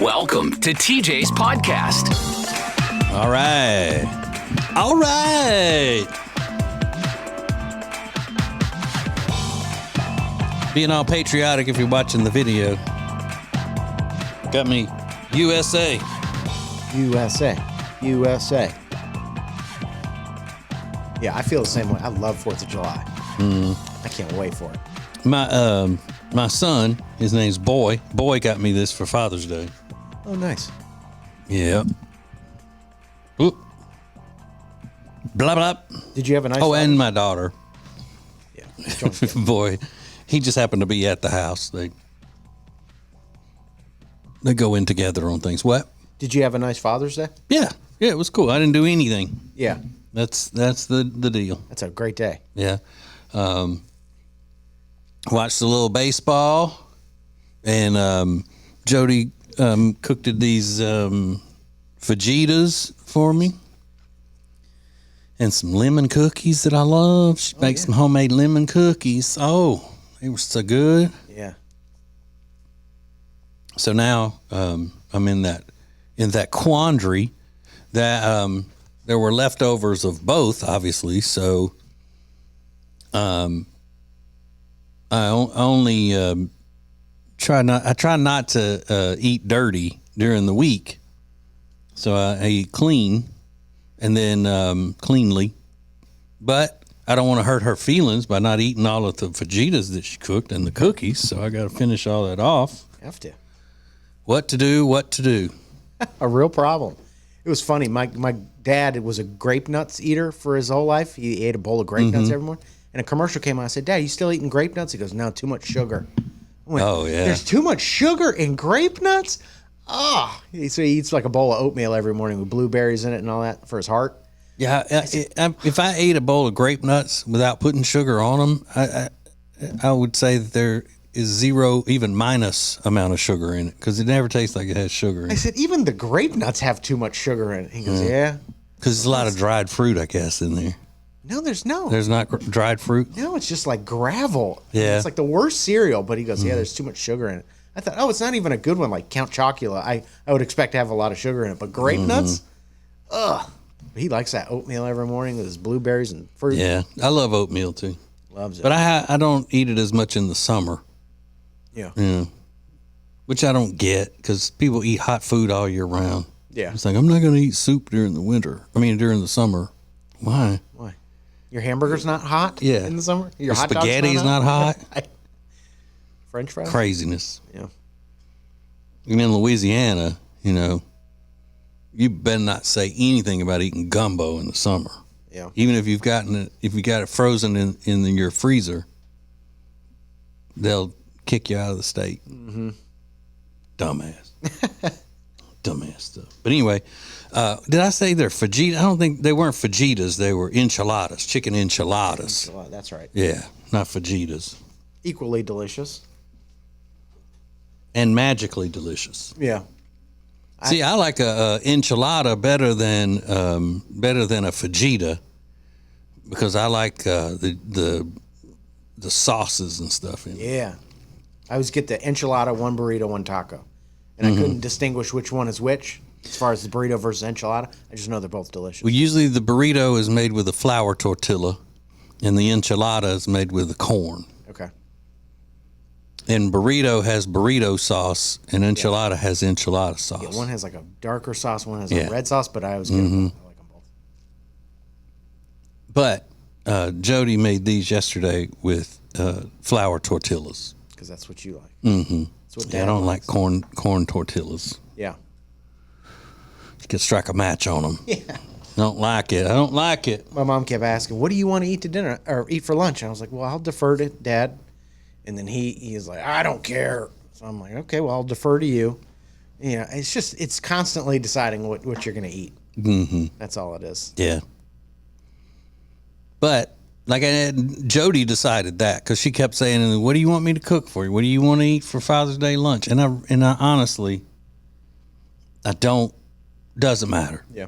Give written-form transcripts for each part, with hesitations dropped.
Welcome to TJ's podcast. All right. All right. Being all patriotic if you're watching the video. Got me USA. USA. USA. Yeah, I feel the same way. I love 4th of July. I can't wait for it. My son, his name's Boy. Boy got me this for Father's Day. Oh, nice. Yeah. Oop. Blah, blah. Did you have a nice Oh, and my daughter. Yeah. Boy, he just happened to be at the house. They go in together on things. What? Did you have a nice Father's Day? Yeah, it was cool. I didn't do anything. Yeah. That's the deal. That's a great day. Yeah. Watched a little baseball, and Jody cooked these fajitas for me, and some lemon cookies that I love. She makes some homemade lemon cookies. Oh, they were so good. Yeah. So now I'm in that quandary that there were leftovers of both, obviously. So I only try not to eat dirty during the week. So I eat clean and then cleanly. But I don't want to hurt her feelings by not eating all of the fajitas that she cooked and the cookies. So I got to finish all that off. Have to. What to do. A real problem. It was funny. My dad was a grape nuts eater for his whole life. He ate a bowl of grape nuts every morning. And a commercial came on. I said, Dad, you still eating grape nuts? He goes, no, too much sugar. I went, Oh, yeah. There's too much sugar in grape nuts? Oh. So he eats like a bowl of oatmeal every morning with blueberries in it and all that for his heart. Yeah, if I ate a bowl of grape nuts without putting sugar on them, I would say that there is zero, even minus amount of sugar in it because it never tastes like it has sugar in I it. said, even the grape nuts have too much sugar in it. He goes, yeah. Because there's a lot of dried fruit, I guess, in there. No, there's no. There's not dried fruit? No, it's just like gravel. Yeah. It's like the worst cereal, but he goes, yeah, there's too much sugar in it. I thought, oh, it's not even a good one like Count Chocula. I would expect to have a lot of sugar in it, but grape nuts? Ugh. He likes that oatmeal every morning with his blueberries and fruit. Yeah, I love oatmeal too. Loves it. But I don't eat it as much in the summer. Yeah. Which I don't get because people eat hot food all year round. Yeah. It's like, I'm not going to eat soup during the summer. Why? Why? Your hamburger's not hot in the summer? Your hot dog's spaghetti's not hot? French fries? Craziness. Yeah. And in Louisiana, you better not say anything about eating gumbo in the summer. Yeah. Even if you got it frozen in your freezer, they'll kick you out of the state. Mm-hmm. Dumbass. Dumbass stuff. But anyway, did I say they're fajitas? I don't think they weren't fajitas. They were enchiladas, chicken enchiladas. That's right. Yeah, not fajitas. Equally delicious. And magically delicious. Yeah. See, I like a enchilada better than a fajita because I like the sauces and stuff in it. Yeah. I always get the enchilada, one burrito, one taco. And I couldn't distinguish which one is which as far as the burrito versus enchilada. I just know they're both delicious. Well, usually the burrito is made with a flour tortilla and the enchilada is made with the corn. Okay. And burrito has burrito sauce and enchilada has enchilada sauce. Yeah, one has like a darker sauce, one has a red sauce, but I always get them both. I like them both. But Jody made these yesterday with flour tortillas. Because that's what you like. Mm-hmm. That's what I don't like corn tortillas. Yeah. You could strike a match on them. Yeah. I don't like it. My mom kept asking, what do you want to eat to dinner or eat for lunch? And I was like, well, I'll defer to Dad. And then he is like, I don't care. So I'm like, okay, well, I'll defer to you. It's constantly deciding what you're going to eat. Mm-hmm. That's all it is. Yeah. But Jody decided that because she kept saying, what do you want me to cook for you? What do you want to eat for Father's Day lunch? And I honestly, doesn't matter. Yeah.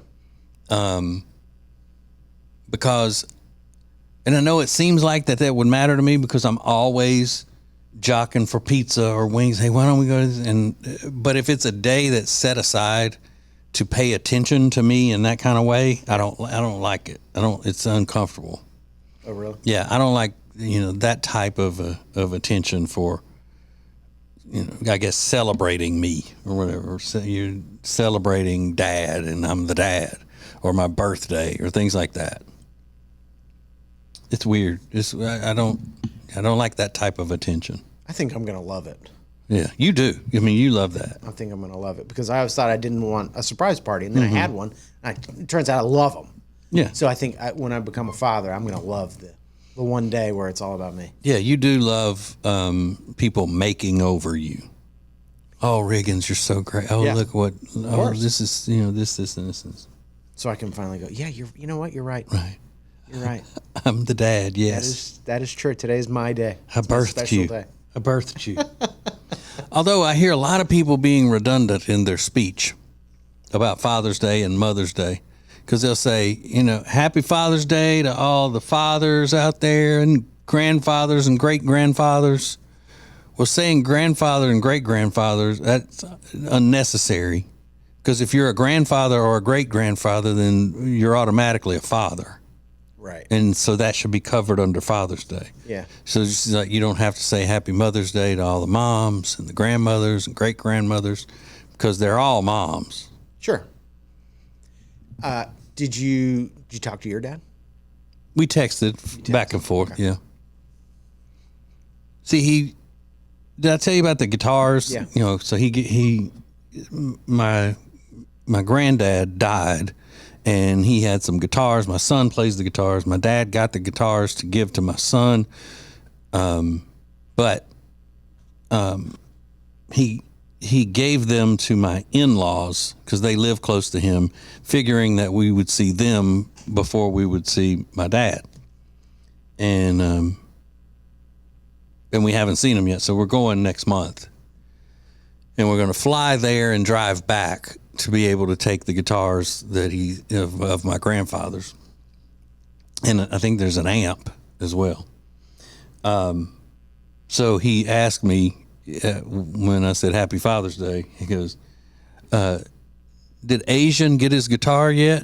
Because, and I know it seems like that would matter to me because I'm always jockeying for pizza or wings. Hey, why don't we go to this? But if it's a day that's set aside to pay attention to me in that kind of way, I don't like it. It's uncomfortable. Oh, really? Yeah, I don't like, that type of attention for, I guess celebrating me or whatever. So you're celebrating dad and I'm the dad, or my birthday or things like that. It's weird. I don't like that type of attention. I think I'm going to love it. Yeah, you do. I mean, you love that. I think I'm going to love it because I always thought I didn't want a surprise party, and then I had one. And it turns out I love them. Yeah. So I think when I become a father, I'm going to love the one day where it's all about me. Yeah, you do love people making over you. Oh, Riggins, you're so great. Oh, Yeah. look what. Oh, course. this is this and this. So I can finally go, yeah, you know what? You're right. Right. You're right. I'm the dad. Yes. That is true. Today's my day. I It's my birthed special you. day. I birthed you. Although I hear a lot of people being redundant in their speech about Father's Day and Mother's Day, because they'll say, Happy Father's Day to all the fathers out there and grandfathers and great grandfathers. Well, saying grandfather and great grandfathers, that's unnecessary, because if you're a grandfather or a great grandfather, then you're automatically a father. Right. And so that should be covered under Father's Day. Yeah. So it's just like you don't have to say Happy Mother's Day to all the moms and the grandmothers and great grandmothers, because they're all moms. Sure. Did you talk to your dad? We texted back and forth. Okay. Yeah. See, did I tell you about the guitars? Yeah. So my granddad died, and he had some guitars. My son plays the guitars. My dad got the guitars to give to my son. But he gave them to my in-laws because they live close to him, figuring that we would see them before we would see my dad. And we haven't seen him yet, so we're going next month. And we're going to fly there and drive back to be able to take the guitars that of my grandfather's. And I think there's an amp as well. So he asked me when I said Happy Father's Day, he goes, did Asian get his guitars yet?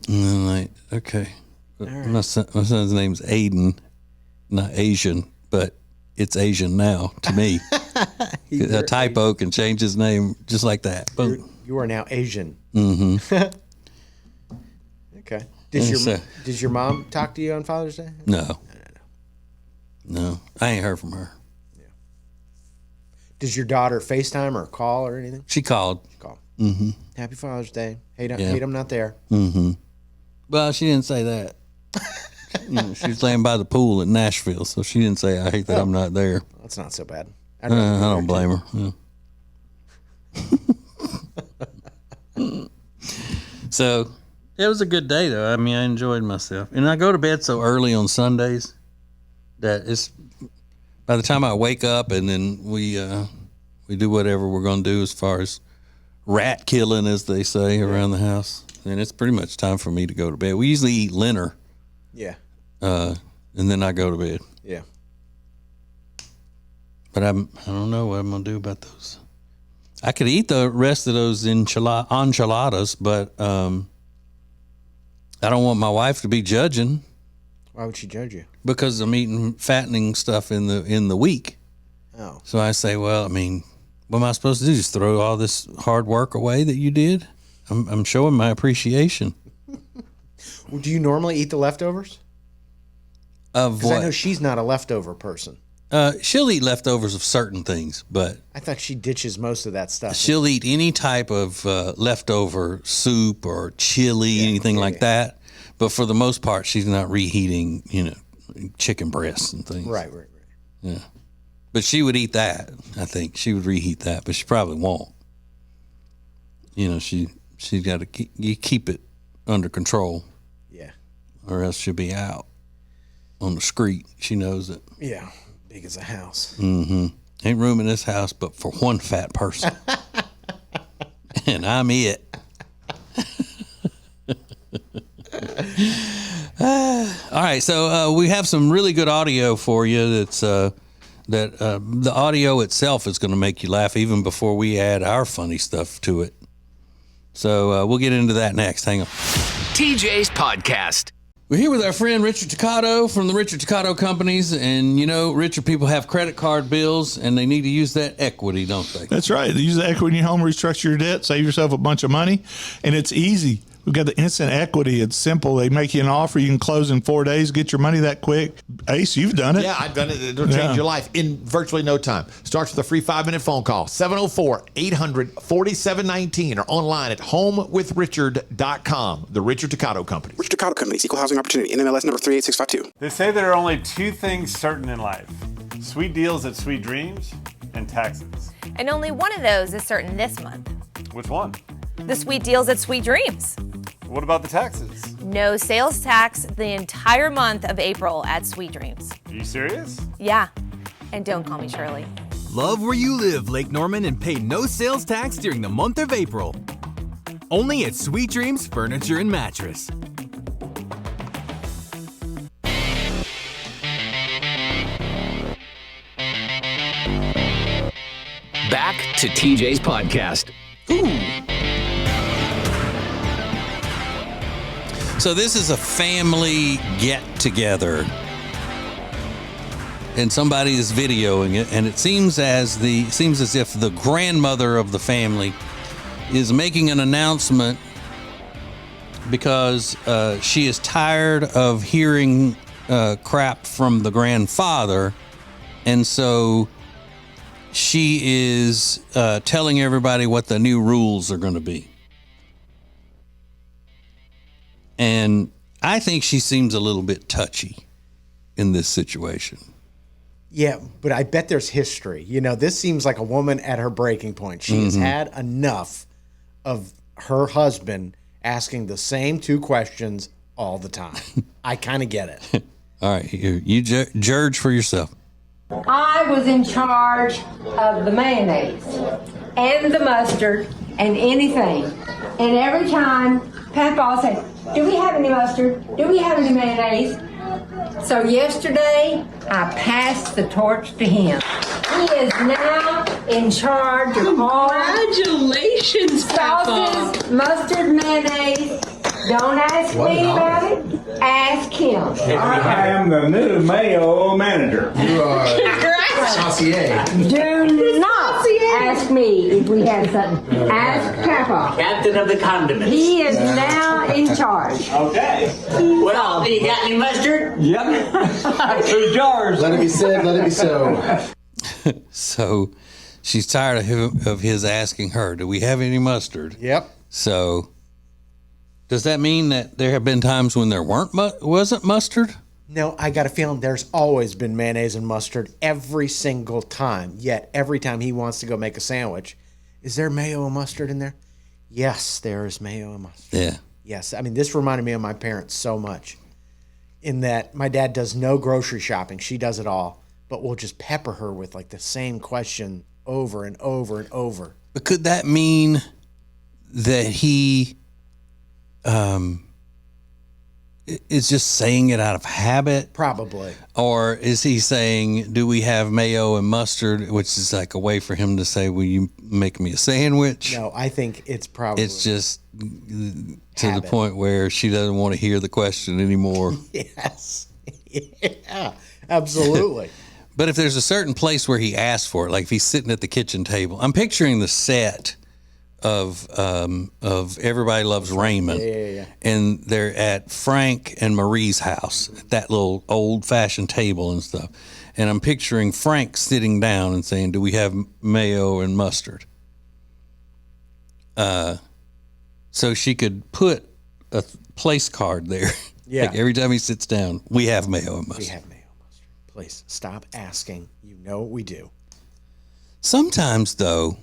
And I'm like, okay. Right. My son's name's Aiden, not Asian, but it's Asian now to me. A typo can change his name just like that. Boom. You are now Asian. Mm-hmm. Okay. Did your mom talk to you on Father's Day? No. I ain't heard from her. Yeah. Does your daughter FaceTime or call or anything? She called. Mm-hmm. Happy Father's Day. Hate Yeah. I'm not there. Mm-hmm. Well, she didn't say that. She was laying by the pool in Nashville, so she didn't say, I hate that I'm not there. That's not so bad. I don't blame her. Yeah. So it was a good day, though. I mean, I enjoyed myself. And I go to bed so early on Sundays that it's by the time I wake up and then we do whatever we're going to do as far as rat killing, as they say, around the house. And it's pretty much time for me to go to bed. We usually eat dinner. Yeah. And then I go to bed. Yeah. But I don't know what I'm going to do about those. I could eat the rest of those enchiladas, but I don't want my wife to be judging. Why would she judge you? Because I'm eating fattening stuff in the week. Oh. So I say, well, I mean, what am I supposed to do? Just throw all this hard work away that you did? I'm showing my appreciation. Well, do you normally eat the leftovers? Of Because what? I know she's not a leftover person. She'll eat leftovers of certain things, but I thought she ditches most of that stuff. she'll eat any type of leftover soup or chili, anything like that. But for the most part, she's not reheating, chicken breasts and things. Right. Yeah. But she would eat that. I think she would reheat that, but she probably won't. She's got to keep it under control, Yeah. or else she'll be out on the street. She knows it. Yeah. Big as a house. Mm-hmm. Ain't room in this house but for one fat person. And I'm it. All right, so we have some really good audio for you. That's the audio itself is going to make you laugh even before we add our funny stuff to it. So we'll get into that next. Hang on. TJ's Podcast. We're here with our friend Richard Toccato from the Richard Toccato Companies. And, you know, Richard, people have credit card bills, and they need to use that equity, don't they? That's right. They use the equity in your home, restructure your debt, save yourself a bunch of money, and it's easy. We've got the instant equity. It's simple. They make you an offer. You can close in 4 days, get your money that quick. Ace, you've done it. Yeah, I've done it. It'll change your life in virtually no time. Starts with a free 5-minute phone call, 704-800-4719, or online at homewithrichard.com. The Richard Toccato Company. Richard Toccato Companies, Equal Housing Opportunity, NMLS number 38652. They say there are only two things certain in life: sweet deals at Sweet Dreams and taxes. And only one of those is certain this month. Which one? The sweet deals at Sweet Dreams. What about the taxes? No sales tax the entire month of April at Sweet Dreams. Are you serious? Yeah. And don't call me Shirley. Love where you live, Lake Norman, and pay no sales tax during the month of April. Only at Sweet Dreams Furniture and Mattress. Back to TJ's Podcast. So this is a family get-together, and somebody is videoing it, and it seems as if the grandmother of the family is making an announcement because she is tired of hearing crap from the grandfather, and so she is telling everybody what the new rules are going to be. And I think she seems a little bit touchy in this situation. Yeah, but I bet there's history. You know, this seems like a woman at her breaking point. She has had enough of her husband asking the same two questions all the time. I kind of get it. All right, you judge for yourself. I was in charge of the mayonnaise and the mustard and anything. And every time Papa said, "Do we have any mustard? Do we have any mayonnaise?" So yesterday, I passed the torch to him. He is now in charge of all Congratulations, Papa. sauces, mustard, mayonnaise. Don't ask me about it. Ask him. I am the new mayo manager. You are saucier. Do not ask me if we have something. Ask Papa. Captain of the condiments. He is now in charge. Okay. Well, you got any mustard? Yep. 2 jars. Let it be said, let it be so. So she's tired of his asking her, "Do we have any mustard?" Yep. So does that mean that there have been times when there wasn't mustard? No, I got a feeling there's always been mayonnaise and mustard every single time. Yet every time he wants to go make a sandwich, is there mayo and mustard in there? Yes, there is mayo and mustard. Yeah. Yes. I mean, this reminded me of my parents so much in that my dad does no grocery shopping. She does it all, but we'll just pepper her with like the same question over and over and over. But could that mean that he is just saying it out of habit? Probably. Or is he saying, "Do we have mayo and mustard?" Which is like a way for him to say, "Will you make me a sandwich?" No, I think it's probably. It's just to habit. the point where she doesn't want to hear the question anymore. Yes. Yeah, absolutely. But if there's a certain place where he asks for it, like if he's sitting at the kitchen table, I'm picturing the set of Everybody Loves Raymond. Yeah. And they're at Frank and Marie's house, at that little old-fashioned table and stuff. And I'm picturing Frank sitting down and saying, "Do we have mayo and mustard?" So she could put a place card there. Yeah. Like every time he sits down, "We have mayo and mustard." We have mayo and mustard. Please stop asking. You know we do. Sometimes, though,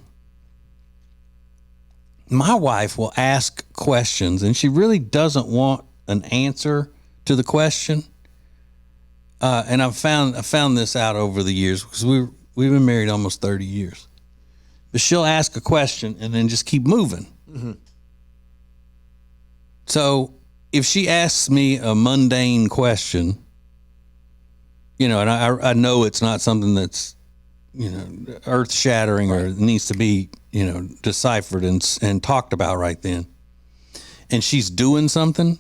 my wife will ask questions and she really doesn't want an answer to the question. And I found this out over the years because we've been married almost 30 years. But she'll ask a question and then just keep moving. Mm-hmm. So if she asks me a mundane question, you know, and I know it's not something that's, you know, earth shattering or needs to be, you know, deciphered and talked about right then, and she's doing something,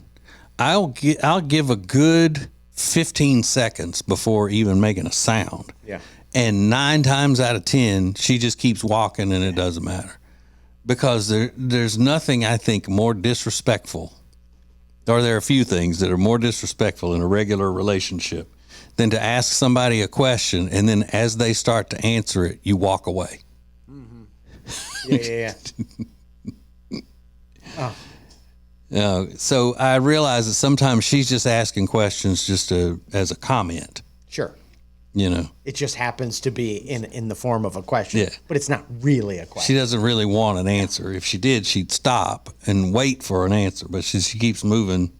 I'll give a good 15 seconds before even making a sound. Yeah. And 9 times out of 10, she just keeps walking and it doesn't matter. Because there's nothing, I think, more disrespectful, or there are a few things that are more disrespectful in a regular relationship than to ask somebody a question and then as they start to answer it, you walk away. Yeah. Oh. So I realize that sometimes she's just asking questions just as a comment. Sure. You know, It just happens to be in the form of a question. Yeah. But it's not really a question. she doesn't really want an answer. If she did, she'd stop and wait for an answer. But she keeps moving,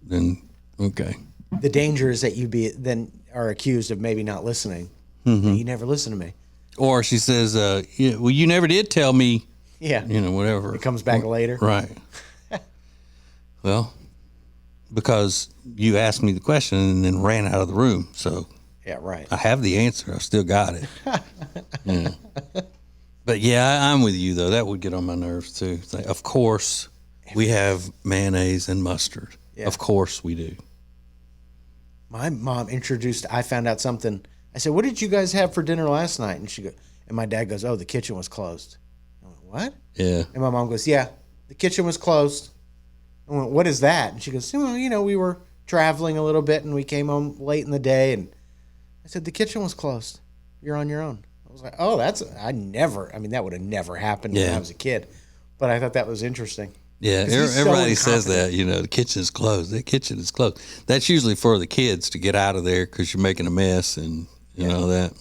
then okay. The danger is that you then are accused of maybe not listening. You never listen to me. Or she says, yeah, well, you never did tell me, Yeah. you know, whatever. It comes back later. Right. Well, because you asked me the question and then ran out of the room. So Yeah, right. I have the answer. I still got it. Yeah. But yeah, I'm with you, though. That would get on my nerves, too. It's like, of course, we have mayonnaise and mustard. Yeah. Of course we do. My mom I found out something. I said, "What did you guys have for dinner last night?" And my dad goes, "Oh, the kitchen was closed." I went, "What?" Yeah. And my mom goes, "Yeah, the kitchen was closed." I went, "What is that?" And she goes, "Well, you know, we were traveling a little bit and we came home late in the day." And I said, "The kitchen was closed. You're on your own." I was like, "Oh, that would have never happened when I was a kid." But I thought that was interesting. Yeah, 'Cause he's so everybody says incompetent. that, you know, the kitchen is closed. The kitchen is closed. That's usually for the kids to get out of there because you're making a mess and, you know, that.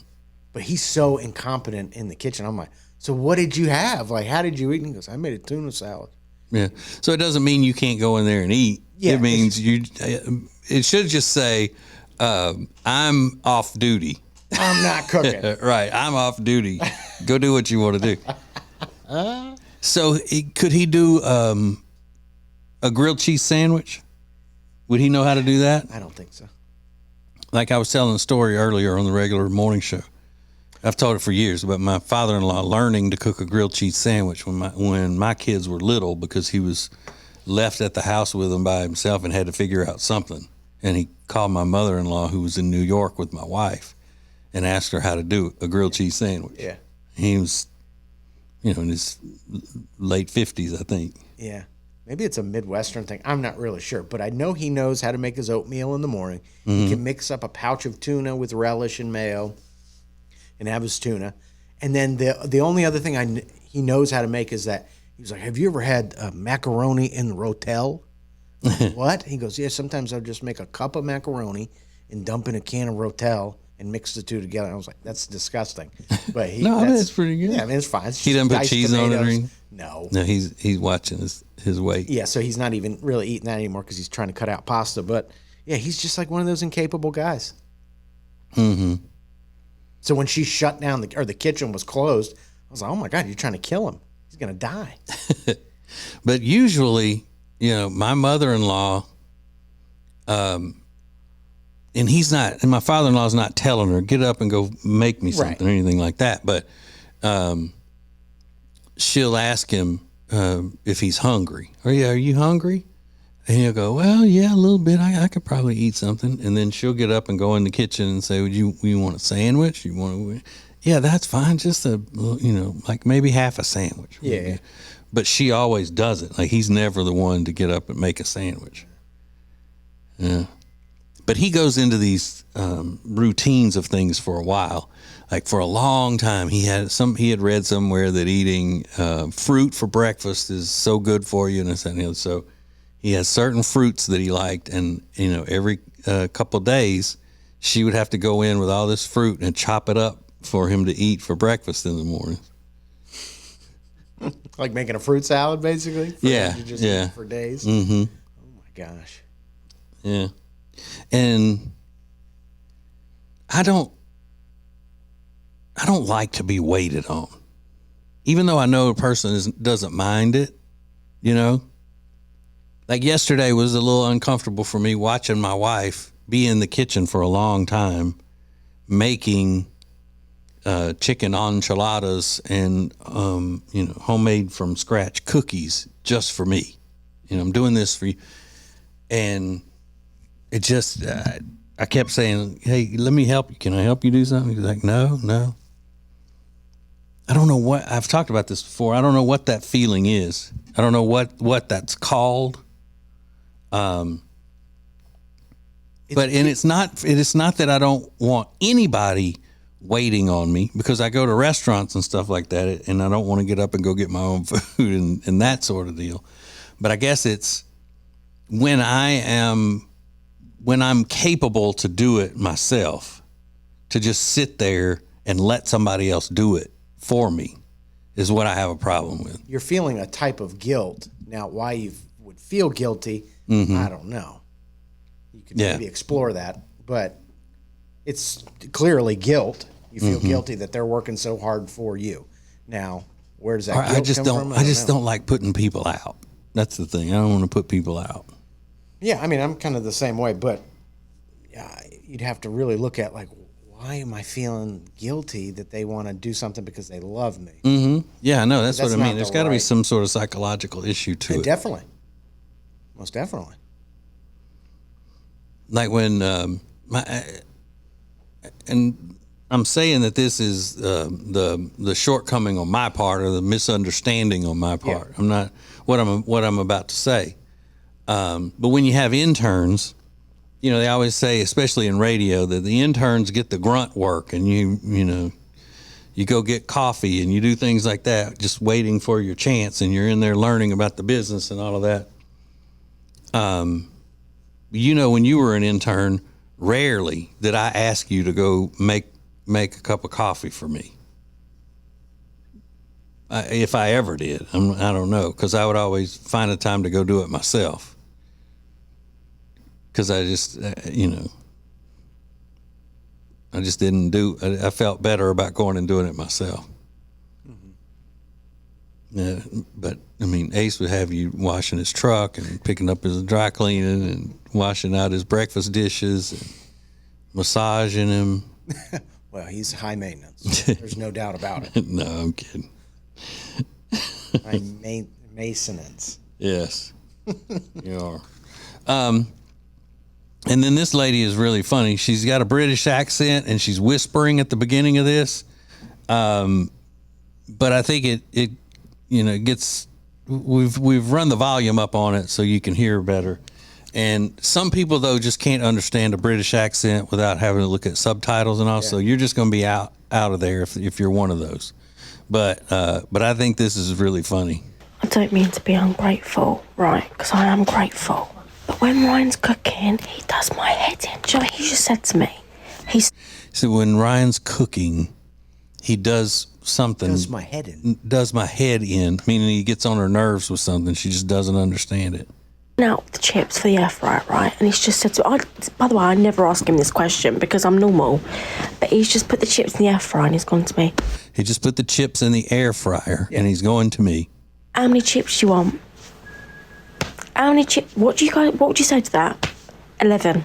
But he's so incompetent in the kitchen. I'm like, "So what did you have? Like, how did you eat?" And he goes, "I made a tuna salad." Yeah. So it doesn't mean you can't go in there and eat. Yeah, It means it should just say, I'm off duty. I'm not cooking. Right. I'm off duty. Go do what you want to do. So could he do a grilled cheese sandwich? Would he know how to do that? I don't think so. Like I was telling a story earlier on the regular morning show. I've told it for years about my father-in-law learning to cook a grilled cheese sandwich when my kids were little because he was left at the house with them by himself and had to figure out something. And he called my mother-in-law, who was in New York with my wife, and asked her how to do a grilled cheese sandwich. Yeah. He was, you know, in his late 50s, I think. Yeah. Maybe it's a Midwestern thing. I'm not really sure, but I know he knows how to make his oatmeal in the morning. He can mix up a pouch of tuna with relish and mayo and have his tuna. And then the only other thing he knows how to make is that he was like, "Have you ever had macaroni in rotel?" What? He goes, "Yeah, sometimes I'll just make a cup of macaroni and dump in a can of rotel and mix the two together." And I was like, "That's disgusting." But It's pretty good. Yeah, I mean, it's fine. It's He just doesn't put diced cheese on it or tomatoes. anything? No. No, he's watching his weight. Yeah, so he's not even really eating that anymore because he's trying to cut out pasta. But yeah, he's just like one of those incapable guys. Mm-hmm. So when she shut down the kitchen was closed, I was like, "Oh my God, you're trying to kill him. He's gonna die." But usually, you know, my mother-in-law, and my father-in-law's not telling her, "Get up and go make me something," or anything like that. But she'll ask him if he's hungry. Are you hungry? And he'll go, "Well, yeah, a little bit. I could probably eat something." And then she'll get up and go in the kitchen and say, "Would you want a sandwich? You want Yeah, that's fine. Just like maybe half a sandwich." Yeah. But she always does it. Like he's never the one to get up and make a sandwich. Yeah. But he goes into these routines of things for a while. Like for a long time, he had read somewhere that eating fruit for breakfast is so good for you, and this and the other. So he has certain fruits that he liked, and every couple of days, she would have to go in with all this fruit and chop it up for him to eat for breakfast in the morning. Like making a fruit salad, basically. For days. Mm-hmm. Oh my gosh. Yeah, and I don't like to be waited on, even though I know a person doesn't mind it. Like yesterday was a little uncomfortable for me watching my wife be in the kitchen for a long time making chicken enchiladas and homemade from scratch cookies just for me. I'm doing this for you. And it just I kept saying, hey, let me help you. Can I help you do something? He's like, no. I don't know what, I've talked about this before. I don't know what that feeling is. I don't know what that's called. But it's not that I don't want anybody waiting on me, because I go to restaurants and stuff like that, and I don't want to get up and go get my own food and that sort of deal. But I guess it's when I'm capable to do it myself, to just sit there and let somebody else do it for me is what I have a problem with. You're feeling a type of guilt. Now, why you would feel guilty, I don't know. You could maybe explore that, but it's clearly guilt. You feel guilty that they're working so hard for you. Now, where does that guilt come from? I just don't like putting people out. That's the thing. I don't want to put people out. Yeah, I mean, I'm kind of the same way, but you'd have to really look at, like, why am I feeling guilty that they want to do something because they love me? Mm-hmm. Yeah, no, that's what I mean. There's got to be some sort of psychological issue to it. Definitely. Most definitely. Like when and I'm saying that this is the shortcoming on my part, or the misunderstanding on my part. Yeah. I'm not what I'm about to say. But when you have interns, they always say, especially in radio, that the interns get the grunt work, and you go get coffee and you do things like that, just waiting for your chance, and you're in there learning about the business and all of that. When you were an intern, rarely did I ask you to go make a cup of coffee for me. If I ever did, I don't know, because I would always find a time to go do it myself. Because I just, I just didn't I felt better about going and doing it myself. But I mean, Ace would have you washing his truck and picking up his dry cleaning and washing out his breakfast dishes and massaging him. Well, he's high maintenance. There's no doubt about it. No, I'm kidding. High maintenance. Yes, you are. And then this lady is really funny. She's got a British accent and she's whispering at the beginning of this. But I think it gets, we've run the volume up on it so you can hear better. And some people, though, just can't understand a British accent without having to look at subtitles and all. Yeah. So you're just going to be out of there if you're one of those. But I think this is really funny. I don't mean to be ungrateful, right? Because I am grateful. But when Ryan's cooking, he does my head in. Do you know what he just said to me? So when Ryan's cooking, he does something. Does my head in. Does my head in, meaning he gets on her nerves with something. She just doesn't understand it. Now, the chips for the air fryer, right? And he's just said to me, by the way, I never ask him this question because I'm normal. But he's just put the chips in the air fryer and he's gone to me. He just put the chips in the air fryer and he's going to me. How many chips do you want? How many chips? What would you say to that? 11.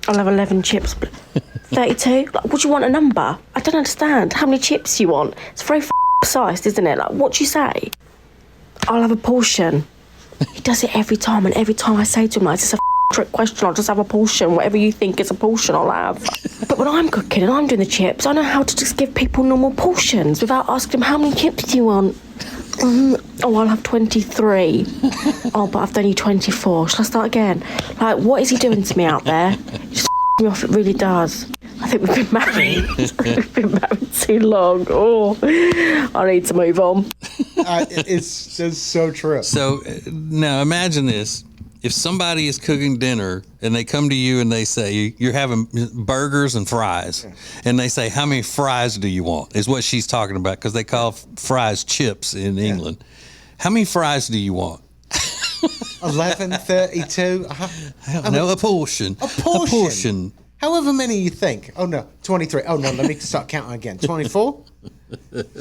I'll have 11 chips. 32? Like, would you want a number? I don't understand. How many chips do you want? It's very precise, isn't it? Like, what do you say? I'll have a portion. He does it every time, and every time I say to him, like, it's a trick question, I'll just have a portion. Whatever you think is a portion, I'll have. But when I'm cooking and I'm doing the chips, I know how to just give people normal portions without asking them, how many chips do you want? I'll have 23. Oh, but I've done you 24. Shall I start again? Like, what is he doing to me out there? He just me off, it really does. I think we've been married. We've been married too long. Oh, I need to move on. It's just so true. So now imagine this. If somebody is cooking dinner and they come to you and they say, you're having burgers and fries, and they say, how many fries do you want? Is what she's talking about, because they call fries chips in England. How many fries do you want? 11, 32. No, a portion. A portion. However many you think. Oh, no, 23. Oh, no, let me start counting again. 24?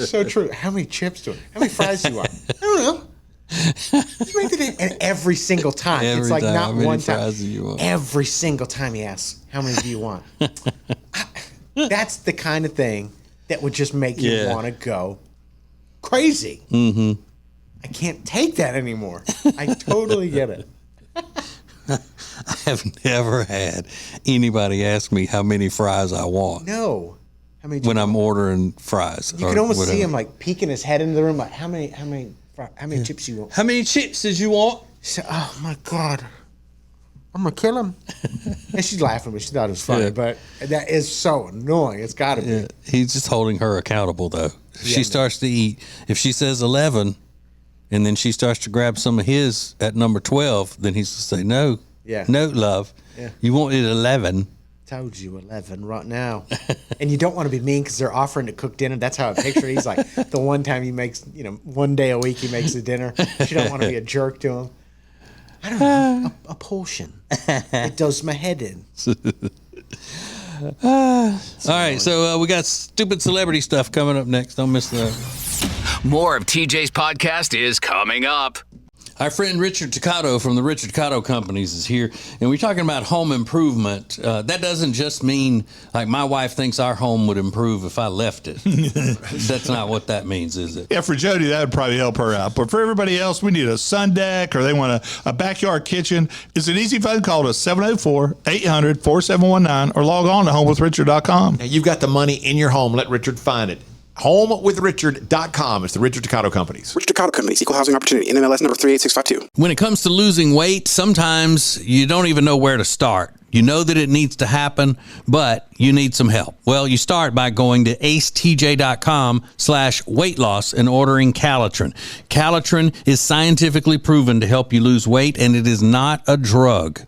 So true. How many chips do you want? How many fries do you want? I don't know. You make it, and every single time. Every it's like time. not How many one time. fries do you want? Every single time he asks, how many do you want? That's the kind of thing that would just make you want to go crazy. Mm-hmm. I can't take that anymore. I totally get it. I have never had anybody ask me how many fries I want. No. How many? When I'm ordering fries. You can almost see him like peeking his head into the room, like how many chips you want? How many chips did you want? She said, "Oh my God, I'm gonna kill him." And she's laughing, but she thought it was funny. Yeah. But that is so annoying. It's got to be. Yeah. He's just holding her accountable, though. If she starts to eat, if she says 11, and then she starts to grab some of his at number 12, then he's to say, no, no, love. Yeah. You wanted 11. Told you 11 right now. And you don't want to be mean because they're offering to cook dinner. That's how I picture it. He's like, the one time he makes, one day a week he makes the dinner. You don't want to be a jerk to him. I don't know. A portion. It does my head in. All right, so we got stupid celebrity stuff coming up next. Don't miss that. More of TJ's podcast is coming up. Our friend Richard Toccato from the Richard Toccato Companies is here, and we're talking about home improvement. That doesn't just mean, like, my wife thinks our home would improve if I left it. That's not what that means, is it? Yeah, for Jody, that would probably help her out. But for everybody else, we need a sun deck or they want a backyard kitchen. It's an easy phone call to 704-800-4719 or log on to homewithrichard.com. Now, you've got the money in your home. Let Richard find it. HomeWithRichard.com. It's the Richard Toccato Companies. Richard Toccato Companies, Equal Housing Opportunity, NMLS number 38652. When it comes to losing weight, sometimes you don't even know where to start. You know that it needs to happen, but you need some help. Well, you start by going to acetj.com/weight loss and ordering Calitrin. Calitrin is scientifically proven to help you lose weight, and it is not a drug.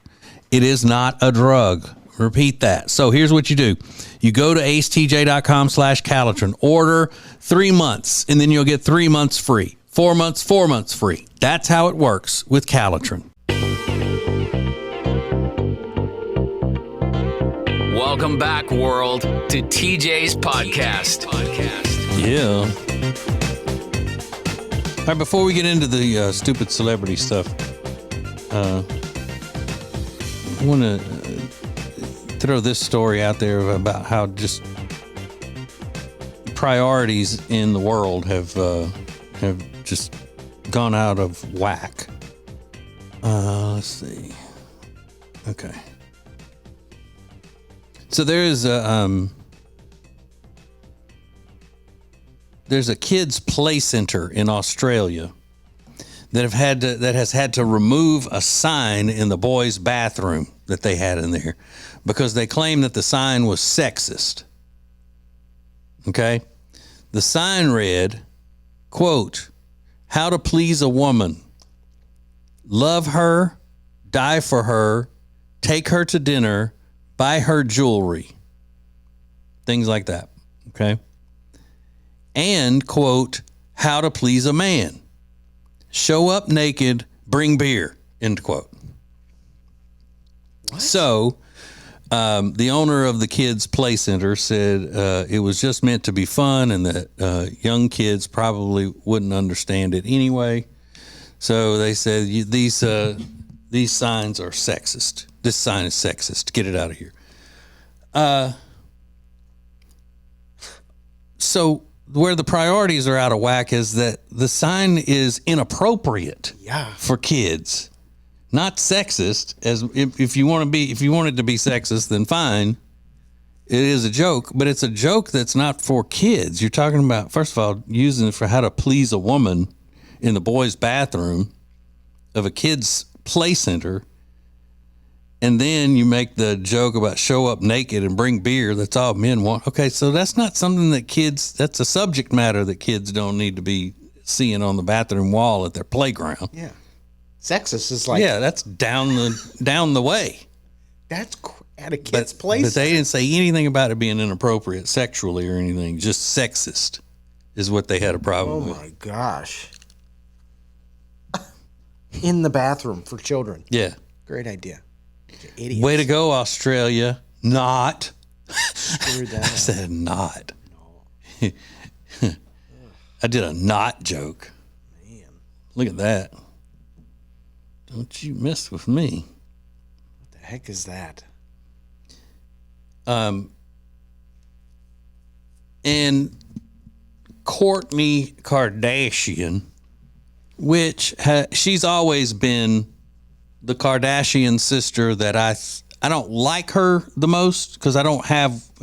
It is not a drug. Repeat that. So here's what you do. You go to acetj.com/Calitrin, order 3 months, and then you'll get 3 months free. 4 months, 4 months free. That's how it works with Calitrin. Welcome back, world, to TJ's podcast. Yeah. All right, before we get into the stupid celebrity stuff, I want to throw this story out there about how just priorities in the world have just gone out of whack. Let's see. Okay. So there's a kids play center in Australia that has had to remove a sign in the boys' bathroom that they had in there because they claim that the sign was sexist. Okay? The sign read, quote, "How to please a woman. Love her, die for her, take her to dinner, buy her jewelry." Things like that. Okay? And, quote, "How to please a man. Show up naked, bring beer," end quote. What? So, the owner of the kids' play center said it was just meant to be fun and that young kids probably wouldn't understand it anyway. So they said, these signs are sexist. This sign is sexist. Get it out of here. So where the priorities are out of whack is that the sign is inappropriate for kids, not sexist. As if you want it to be sexist, then fine. It is a joke, but it's a joke that's not for kids. You're talking about, first of all, using it for how to please a woman in the boys' bathroom of a kid's play center. And then you make the joke about show up naked and bring beer. That's all men want. Okay, so that's not something that that's a subject matter that kids don't need to be seeing on the bathroom wall at their playground. Yeah. Sexist is like... Yeah, that's down the way. That's at a kid's place. But they didn't say anything about it being inappropriate sexually or anything. Just sexist is what they had a problem with. Oh, my gosh. In the bathroom for children. Yeah. Great idea. Idiots. Way to go, Australia. Not. Screwed that I said not. No. I did a not joke. Man. Look at that. Don't you mess with me. What the heck is that? And Kourtney Kardashian, which she's always been the Kardashian sister that I don't like her the most because I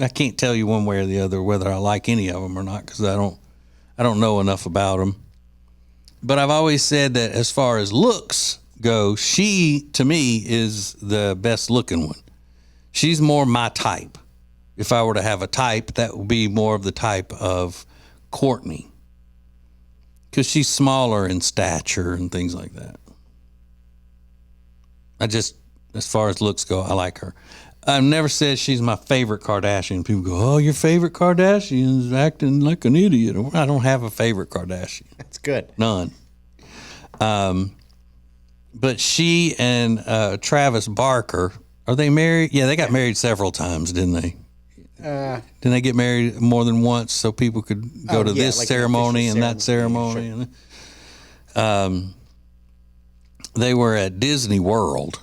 can't tell you one way or the other whether I like any of them or not because I don't know enough about them. But I've always said that as far as looks go, she to me is the best looking one. She's more my type. If I were to have a type, that would be more of the type of Kourtney because she's smaller in stature and things like that. As far as looks go, I like her. I've never said she's my favorite Kardashian. People go, oh, your favorite Kardashian's acting like an idiot. I don't have a favorite Kardashian. That's good. None. But she and Travis Barker, are they married? Yeah, they got married several times, didn't they? Didn't they get married more than once so people could go to this ceremony and that ceremony? Sure. They were at Disney World,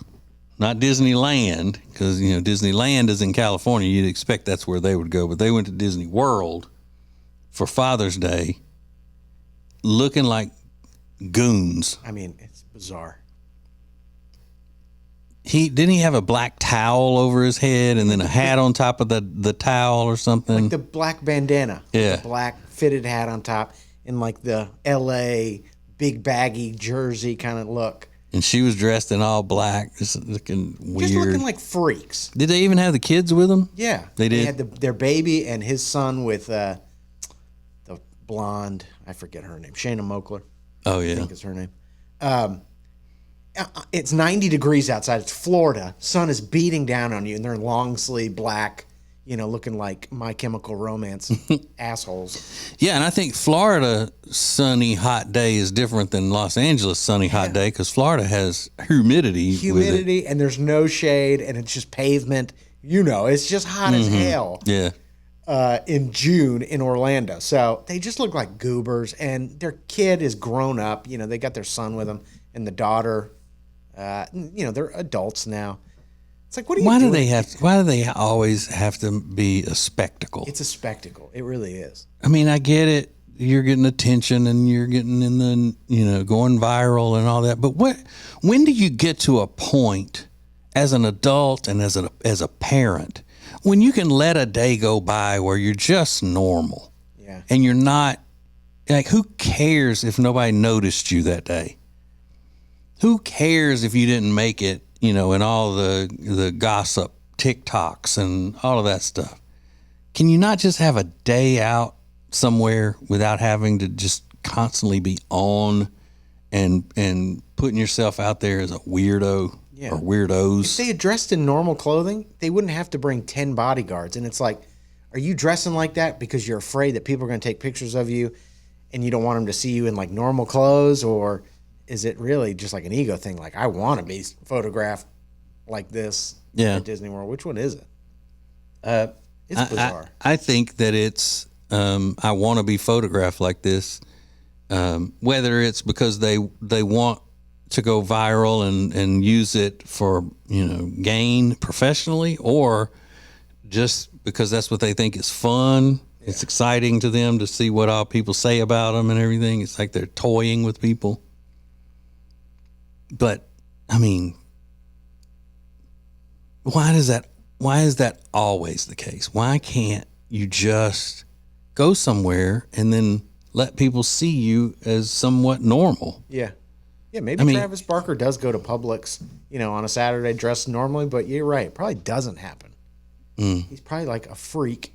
not Disneyland, because Disneyland is in California. You'd expect that's where they would go, but they went to Disney World for Father's Day, looking like goons. I mean, it's bizarre. Didn't he have a black towel over his head and then a hat on top of the towel or something? Like the black bandana. Yeah. The black fitted hat on top in like the LA big baggy jersey kind of look. And she was dressed in all black, just looking weird. Just looking like freaks. Did they even have the kids with them? Yeah. They did? They had their baby and his son with the blonde, I forget her name, Shayna Moakler. Oh, yeah. I think is her name. It's 90 degrees outside. It's Florida. Sun is beating down on you, and they're in long sleeve black, looking like My Chemical Romance assholes. Yeah, and I think Florida sunny hot day is different than Los Angeles sunny hot day because Florida has humidity. Humidity, and there's no shade, and it's just pavement. It's just hot as hell. Yeah. In June in Orlando. So they just look like goobers, and their kid is grown up. They got their son with them and the daughter. They're adults now. It's like, what are you doing? Why do they always have to be a spectacle? It's a spectacle. It really is. I mean, I get it. You're getting attention and you're getting in the, going viral and all that. But when do you get to a point as an adult and as a parent when you can let a day go by where you're just normal? Yeah. And you're not, like, who cares if nobody noticed you that day? Who cares if you didn't make it, in all the gossip TikToks and all of that stuff? Can you not just have a day out somewhere without having to just constantly be on and putting yourself out there as a weirdo or weirdos? If they had dressed in normal clothing, they wouldn't have to bring 10 bodyguards. And it's like, are you dressing like that because you're afraid that people are going to take pictures of you and you don't want them to see you in like normal clothes? Or is it really just like an ego thing? Like, I want to be photographed like this at Disney World. Which one is it? It's bizarre. I think that it's, I want to be photographed like this. Whether it's because they want to go viral and use it for, gain professionally, or just because that's what they think is fun. Yeah. It's exciting to them to see what all people say about them and everything. It's like they're toying with people. But I mean, why is that always the case? Why can't you just go somewhere and then let people see you as somewhat normal? Yeah. Yeah, maybe Travis Barker does go to Publix, on a Saturday dressed normally, but you're right. It probably doesn't happen. He's probably like a freak.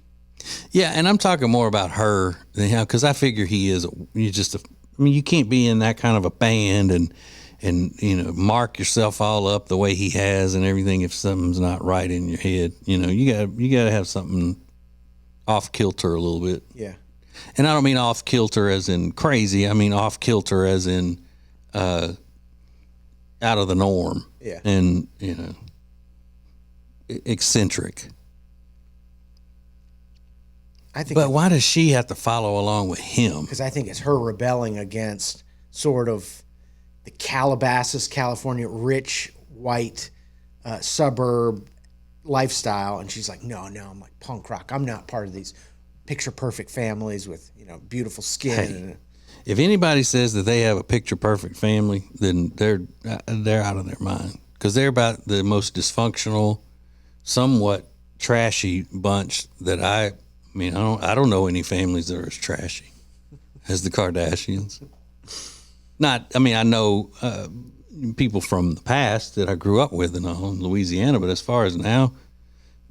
Yeah, and I'm talking more about her, because I figure he is. You can't be in that kind of a band and mark yourself all up the way he has and everything if something's not right in your head. You gotta have something off kilter a little bit. Yeah. And I don't mean off kilter as in crazy. I mean off kilter as in out of the norm. Yeah. And eccentric. But why does she have to follow along with him? Because I think it's her rebelling against sort of the Calabasas, California, rich white suburb lifestyle, and she's like, no, I'm like punk rock. I'm not part of these picture perfect families with beautiful skin. Hey, if anybody says that they have a picture perfect family, then they're out of their mind, because they're about the most dysfunctional, somewhat trashy bunch that I don't know any families that are as trashy as the Kardashians. I know people from the past that I grew up with and all in Louisiana, but as far as now,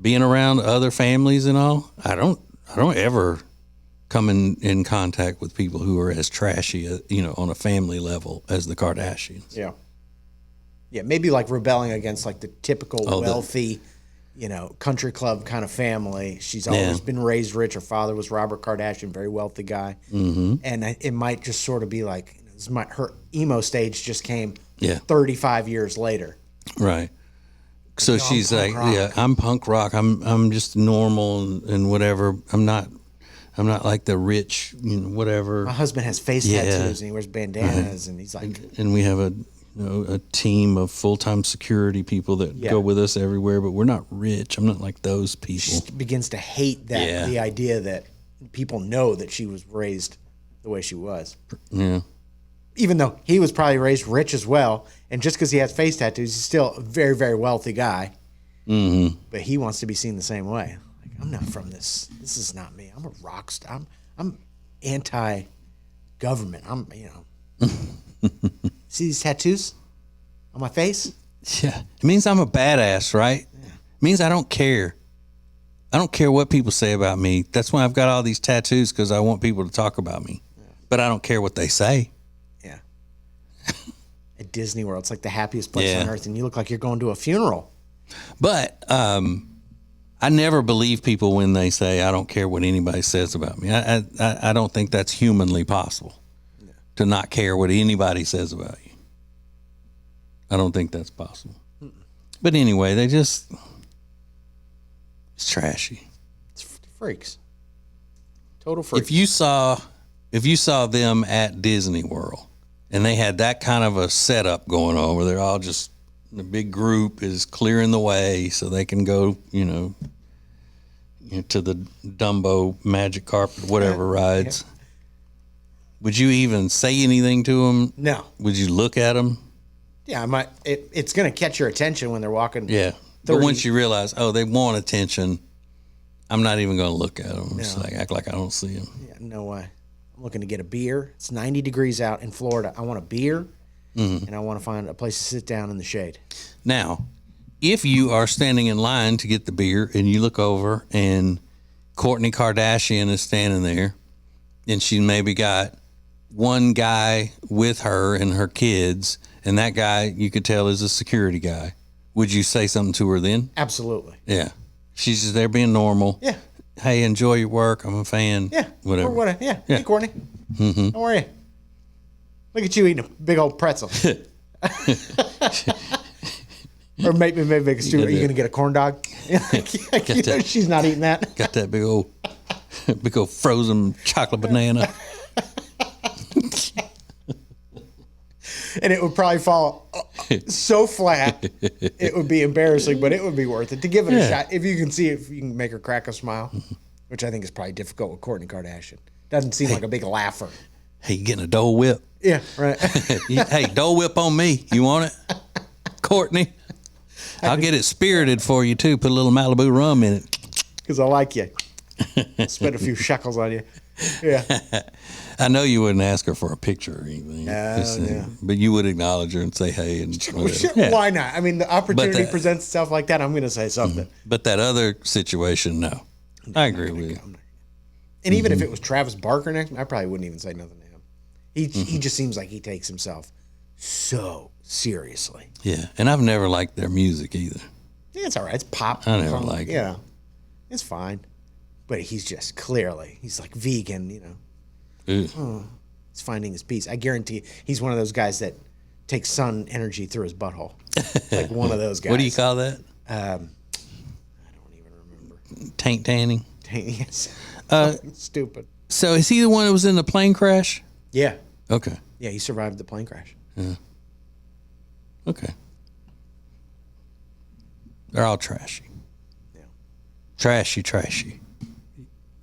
being around other families and all, I don't ever come in contact with people who are as trashy, on a family level as the Kardashians. Yeah, maybe like rebelling against like the typical wealthy, country club kind of family. She's always been raised rich. Her father was Robert Kardashian, very wealthy guy. Mm-hmm. And it might just sort of be like her emo stage just came 35 years later. Right. So she's like, I'm punk rock. I'm just normal and whatever. I'm not like the rich, whatever. My husband has face tattoos and he wears bandanas, and he's like, and we have a team of full-time security people that go with us everywhere, but we're not rich. I'm not like those people. She begins to hate that the idea that people know that she was raised the way she was. Yeah. Even though he was probably raised rich as well, and just because he has face tattoos, he's still a very, very wealthy guy. Mm-hmm. But he wants to be seen the same way. Like, I'm not from this. This is not me. I'm a rock star. I'm anti-government. See these tattoos on my face? Yeah. It means I'm a badass, right? Yeah. It means I don't care. I don't care what people say about me. That's why I've got all these tattoos, because I want people to talk about me. Yeah. But I don't care what they say. Yeah. At Disney World, it's like the happiest place on earth, and you look like you're going to a funeral. But I never believe people when they say, I don't care what anybody says about me. I don't think that's humanly possible, to not care what anybody says about you. I don't think that's possible. But anyway, it's trashy. It's freaks. Total freaks. If you saw them at Disney World and they had that kind of a setup going on where they're all just, the big group is clearing the way so they can go, to the Dumbo magic carpet, whatever rides. Yeah. Would you even say anything to them? No. Would you look at them? Yeah, I might. It's going to catch your attention when they're walking. Yeah. 30. But once you realize, they want attention, I'm not even going to look at them. Just act like I don't see them. Yeah, no way. I'm looking to get a beer. It's 90 degrees out in Florida. I want a beer, and I want to find a place to sit down in the shade. Now, if you are standing in line to get the beer and you look over and Kourtney Kardashian is standing there, and she maybe got one guy with her and her kids, and that guy you could tell is a security guy, would you say something to her then? Absolutely. Yeah. She's just there being normal. Yeah. Hey, enjoy your work. I'm a fan. Yeah. Whatever. Yeah. Hey, Kourtney. Mm-hmm. How are you? Look at you eating a big old pretzel. Or maybe make a stew. Are you going to get a corn dog? She's not eating that. Got that big old frozen chocolate banana. And it would probably fall so flat, it would be embarrassing, but it would be worth it to give it a shot. If you can make her crack a smile, which I think is probably difficult with Kourtney Kardashian. Doesn't seem like a big laugher. Hey, you getting a Dole Whip? Yeah, right. Hey, Dole Whip on me. You want it? Kourtney? I'll get it spirited for you, too. Put a little Malibu rum in it. Because I like you. Spend a few shekels on you. Yeah. I know you wouldn't ask her for a picture or anything. Yeah. But you would acknowledge her and say, hey. And Why not? I mean, the opportunity presents itself like that. I'm going to say something. But that other situation, no. I agree with you. And even if it was Travis Barker next, I probably wouldn't even say nothing to him. He just seems like he takes himself so seriously. Yeah, and I've never liked their music either. Yeah, it's all right. It's pop. I never like it. Yeah, it's fine. But he's just he's like vegan, He's finding his peace. I guarantee he's one of those guys that takes sun energy through his butthole. Like one of those guys. What do you call that? I don't even remember. Tank tanning? Yes. Stupid. So is he the one that was in the plane crash? Yeah. Okay. Yeah, he survived the plane crash. Yeah. Okay. They're all trashy. Yeah. Trashy.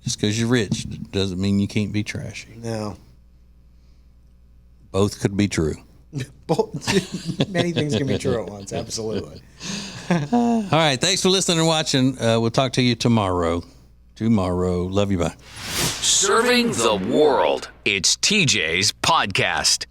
Just because you're rich doesn't mean you can't be trashy. No. Both could be true. Many things can be true at once. Absolutely. All right. Thanks for listening and watching. We'll talk to you tomorrow. Love you. Bye. Serving the world. It's TJ's podcast.